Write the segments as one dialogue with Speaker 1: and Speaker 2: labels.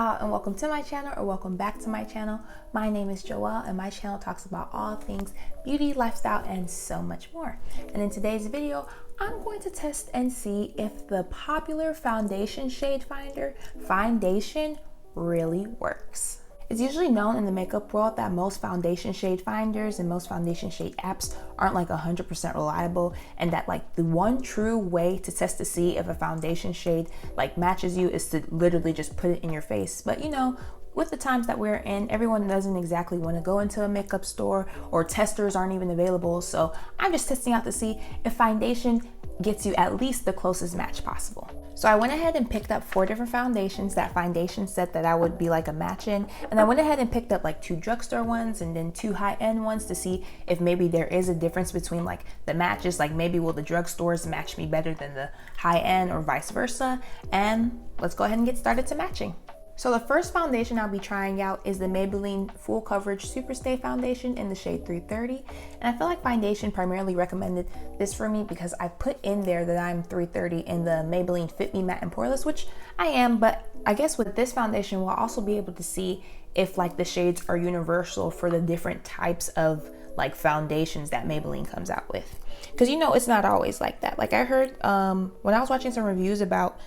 Speaker 1: y'all, and welcome to my channel, or welcome back to my channel. My name is Joelle, and my channel talks about all things beauty, lifestyle, and so much more. And in today's video, I'm going to test and see if the popular foundation shade finder, Findation, really works. It's usually known in the makeup world that most foundation shade finders and most foundation shade apps aren't like 100% reliable, and that like the one true way to test to see if a foundation shade like matches you is to literally just put it in your face. But you know, with the times that we're in, everyone doesn't exactly want to go into a makeup store, or testers aren't even available. So I'm just testing out to see if Findation gets you at least the closest match possible. So I went ahead and picked up 4 different foundations that Findation said that I would be like a match in. And I went ahead and picked up like 2 drugstore ones and then 2 high-end ones to see if maybe there is a difference between like the matches. Like maybe will the drugstores match me better than the high-end or vice versa. And let's go ahead and get started to matching. So the first foundation I'll be trying out is the Maybelline Full Coverage Super Stay Foundation in the shade 330. And I feel like Findation primarily recommended this for me because I put in there that I'm 330 in the Maybelline Fit Me Matte and Poreless, which I am, but I guess with this foundation we'll also be able to see if like the shades are universal for the different types of like foundations that Maybelline comes out with. Because you know, it's not always like that. Like I heard when I was watching some reviews about,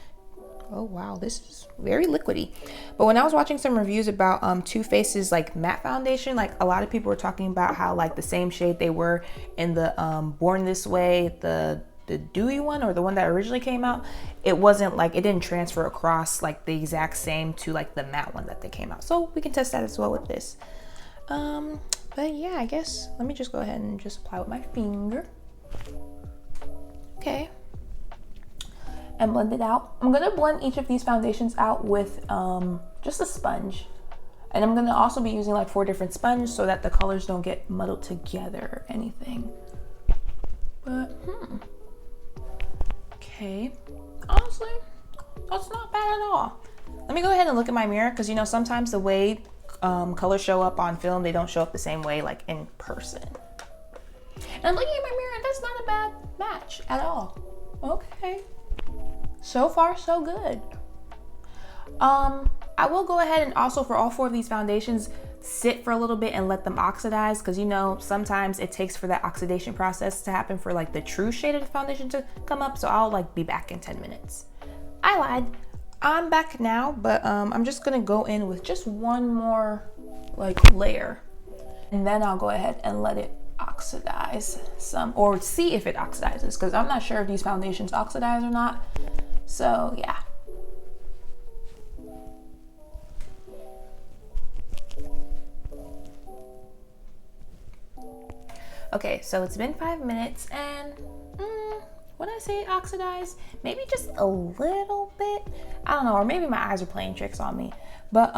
Speaker 1: oh wow, this is very liquidy. But when I was watching some reviews about Too Faced's like matte foundation, like a lot of people were talking about how like the same shade they were in the Born This Way, the dewy one, or the one that originally came out, it wasn't like, it didn't transfer across like the exact same to like the matte one that they came out. So we can test that as well with this. But yeah, I guess let me just go ahead and just apply with my finger. Okay. And blend it out. I'm gonna blend each of these foundations out with just a sponge. And I'm gonna also be using like 4 different sponges so that the colors don't get muddled together or anything. But, okay. Honestly, that's not bad at all. Let me go ahead and look at my mirror, because you know, sometimes the way colors show up on film, they don't show up the same way like in person. And I'm looking at my mirror and that's not a bad match at all. Okay. So far, so good. I will go ahead and also, for all 4 of these foundations, sit for a little bit and let them oxidize, because you know, sometimes it takes for that oxidation process to happen for like the true shade of the foundation to come up. So I'll like be back in 10 minutes. I lied. I'm back now, but I'm just gonna go in with just one more like layer, and then I'll go ahead and let it oxidize some, or see if it oxidizes, because I'm not sure if these foundations oxidize or not. So yeah. Okay, so it's been 5 minutes, and when I say oxidize, maybe just a little bit, I don't know, or maybe my eyes are playing tricks on me, but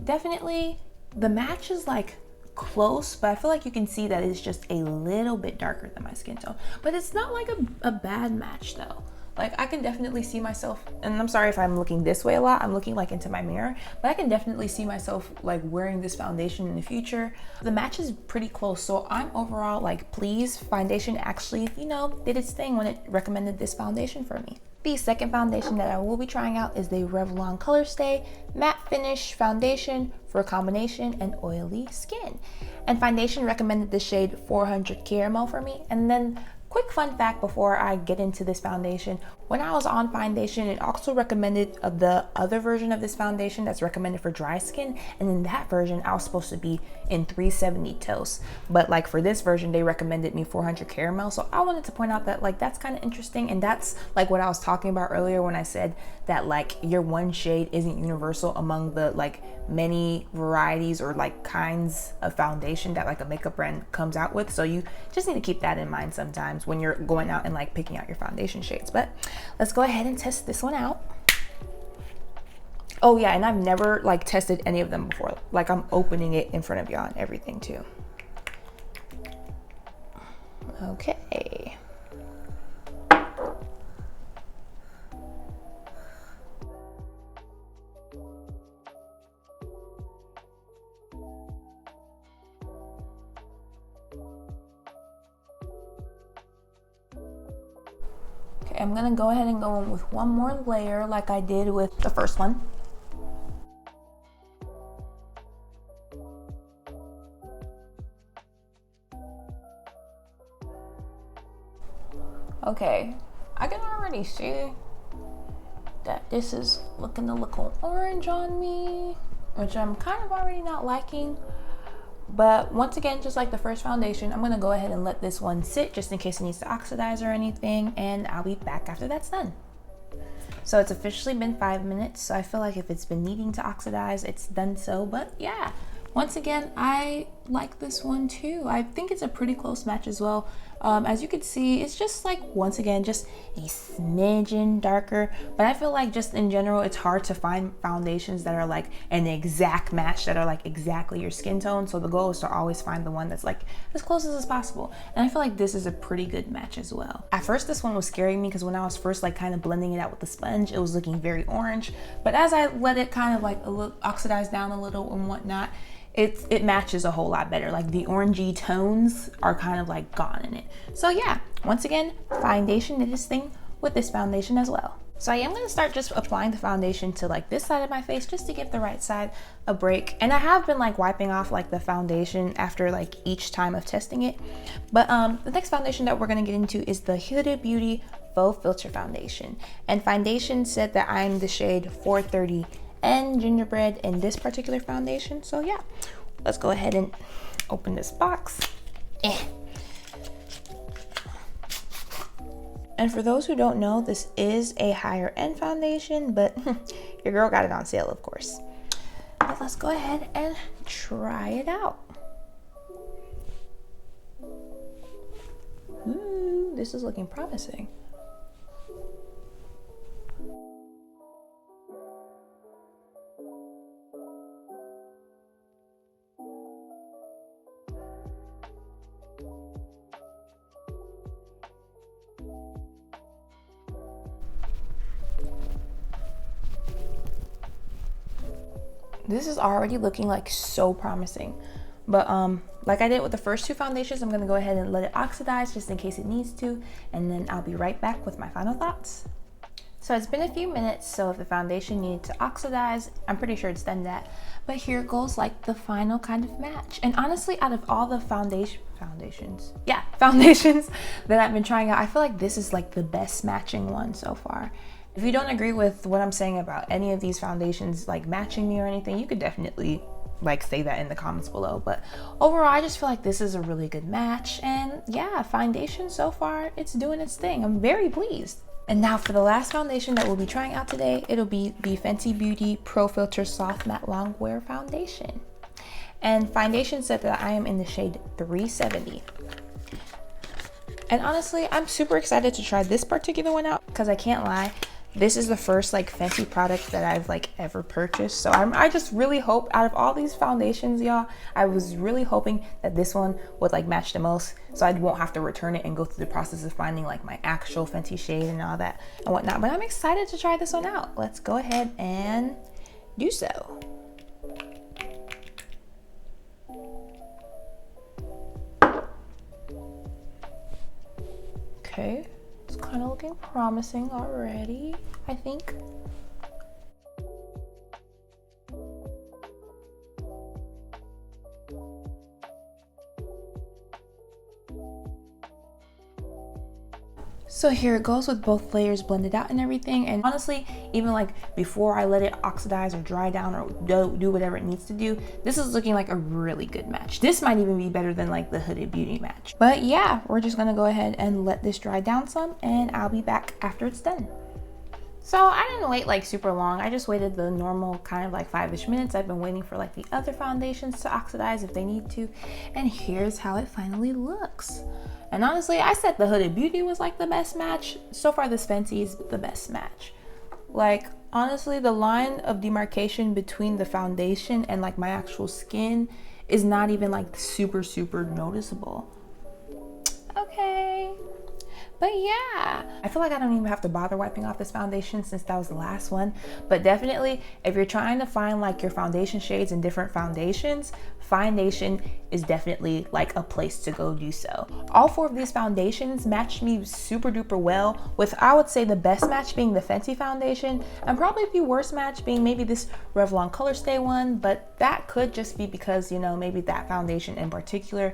Speaker 1: definitely the match is like close, but I feel like you can see that it's just a little bit darker than my skin tone. But it's not like a bad match though. Like I can definitely see myself, and I'm sorry if I'm looking this way a lot, I'm looking like into my mirror, but I can definitely see myself like wearing this foundation in the future. The match is pretty close, so I'm overall like pleased. Findation actually, you know, did its thing when it recommended this foundation for me. The second foundation that I will be trying out is the Revlon Color Stay Matte Finish Foundation for a combination and oily skin. And Findation recommended the shade 400 Caramel for me. And then quick fun fact before I get into this foundation, when I was on Findation, it also recommended the other version of this foundation that's recommended for dry skin, and in that version I was supposed to be in 370 Toast, but like for this version they recommended me 400 Caramel. So I wanted to point out that like that's kind of interesting, and that's like what I was talking about earlier when I said that like your one shade isn't universal among the like many varieties or like kinds of foundation that like a makeup brand comes out with. So you just need to keep that in mind sometimes when you're going out and like picking out your foundation shades. But let's go ahead and test this one out. Oh yeah, and I've never like tested any of them before. Like I'm opening it in front of y'all and everything too. Okay. Okay, I'm gonna go ahead and go in with one more layer like I did with the first one. Okay, I can already see that this is looking a little orange on me, which I'm kind of already not liking. But once again, just like the first foundation, I'm gonna go ahead and let this one sit just in case it needs to oxidize or anything, and I'll be back after that's done. So it's officially been 5 minutes, so I feel like if it's been needing to oxidize, it's done so. But yeah, once again, I like this one too. I think it's a pretty close match as well. As you can see, it's just like, once again, just a smidgen darker, but I feel like just in general, it's hard to find foundations that are like an exact match, that are like exactly your skin tone. So the goal is to always find the one that's like as close as possible. And I feel like this is a pretty good match as well. At first, this one was scaring me because when I was first like kind of blending it out with the sponge, it was looking very orange. But as I let it kind of like oxidize down a little and whatnot, it matches a whole lot better. Like the orangey tones are kind of like gone in it. So yeah, once again, foundation did this thing with this foundation as well. So I am going to start just applying the foundation to like this side of my face just to give the right side a break. And I have been like wiping off like the foundation after like each time of testing it. But the next foundation that we're going to get into is the Huda Beauty Faux Filter Foundation. And Findation said that I'm the shade 430 and gingerbread in this particular foundation. So yeah, let's go ahead and open this box. And for those who don't know, this is a higher end foundation, but your girl got it on sale, of course. But let's go ahead and try it out. Ooh, this is looking promising. This is already looking like so promising. But like I did with the first two foundations, I'm gonna go ahead and let it oxidize just in case it needs to, and then I'll be right back with my final thoughts. So it's been a few minutes, so if the foundation needed to oxidize, I'm pretty sure it's done that. But here goes like the final kind of match. And honestly, out of all the foundations that I've been trying out, I feel like this is like the best matching one so far. If you don't agree with what I'm saying about any of these foundations like matching me or anything, you could definitely like say that in the comments below. But overall, I just feel like this is a really good match. And yeah, foundation so far, it's doing its thing. I'm very pleased. And now for the last foundation that we'll be trying out today, it'll be the Fenty Beauty Pro Filter Soft Matte Longwear Foundation. And Findation said that I am in the shade 370. And honestly, I'm super excited to try this particular one out because I can't lie, this is the first like Fenty product that I've like ever purchased. So I just really hope out of all these foundations, y'all, I was really hoping that this one would like match the most, so I won't have to return it and go through the process of finding like my actual Fenty shade and all that and whatnot. But I'm excited to try this one out. Let's go ahead and do so. Okay. It's kind of looking promising already, I think. So here it goes with both layers blended out and everything. And honestly, even like before I let it oxidize or dry down or do whatever it needs to do, this is looking like a really good match. This might even be better than like the Huda Beauty match. But yeah, we're just gonna go ahead and let this dry down some, and I'll be back after it's done. So I didn't wait like super long. I just waited the normal kind of like 5-ish minutes. I've been waiting for like the other foundations to oxidize if they need to. And here's how it finally looks. And honestly, I said the Huda Beauty was like the best match. So far, this Fenty is the best match. Like, honestly, the line of demarcation between the foundation and like my actual skin is not even like super noticeable. Okay. But yeah, I feel like I don't even have to bother wiping off this foundation since that was the last one. But definitely, if you're trying to find like your foundation shades in different foundations, Findation is definitely like a place to go do so. All 4 of these foundations matched me super duper well, with I would say the best match being the Fenty foundation, and probably the worst match being maybe this Revlon Color Stay one, but that could just be because, you know, maybe that foundation in particular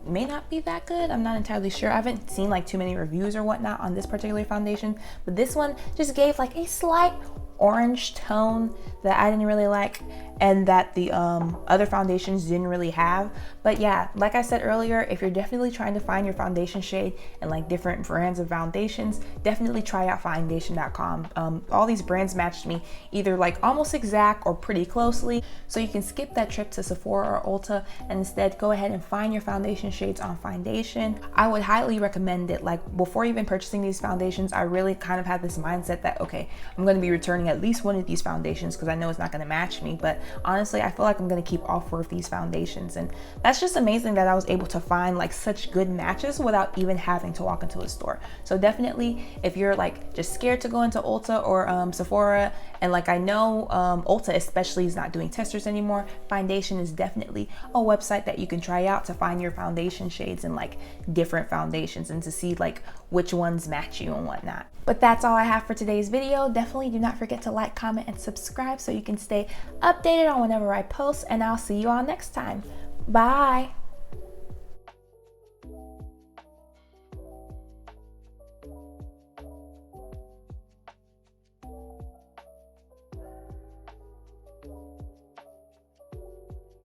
Speaker 1: may not be that good. I'm not entirely sure. I haven't seen like too many reviews or whatnot on this particular foundation, but this one just gave like a slight orange tone that I didn't really like, and that the other foundations didn't really have. But yeah, like I said earlier, if you're definitely trying to find your foundation shade and like different brands of foundations, definitely try out Findation.com. All these brands matched me either like almost exact or pretty closely, so you can skip that trip to Sephora or Ulta and instead go ahead and find your foundation shades on Findation. I would highly recommend it. Like before even purchasing these foundations, I really kind of had this mindset that okay, I'm going to be returning at least one of these foundations because I know it's not going to match me. But honestly, I feel like I'm going to keep all 4 of these foundations, and that's just amazing that I was able to find like such good matches without even having to walk into a store. So definitely, if you're like just scared to go into Ulta or Sephora, and like I know Ulta especially is not doing testers anymore, Findation is definitely a website that you can try out to find your foundation shades and like different foundations and to see like which ones match you and whatnot. But that's all I have for today's video. Definitely do not forget to like, comment, and subscribe so you can stay updated on whenever I post, and I'll see you all next time. Bye.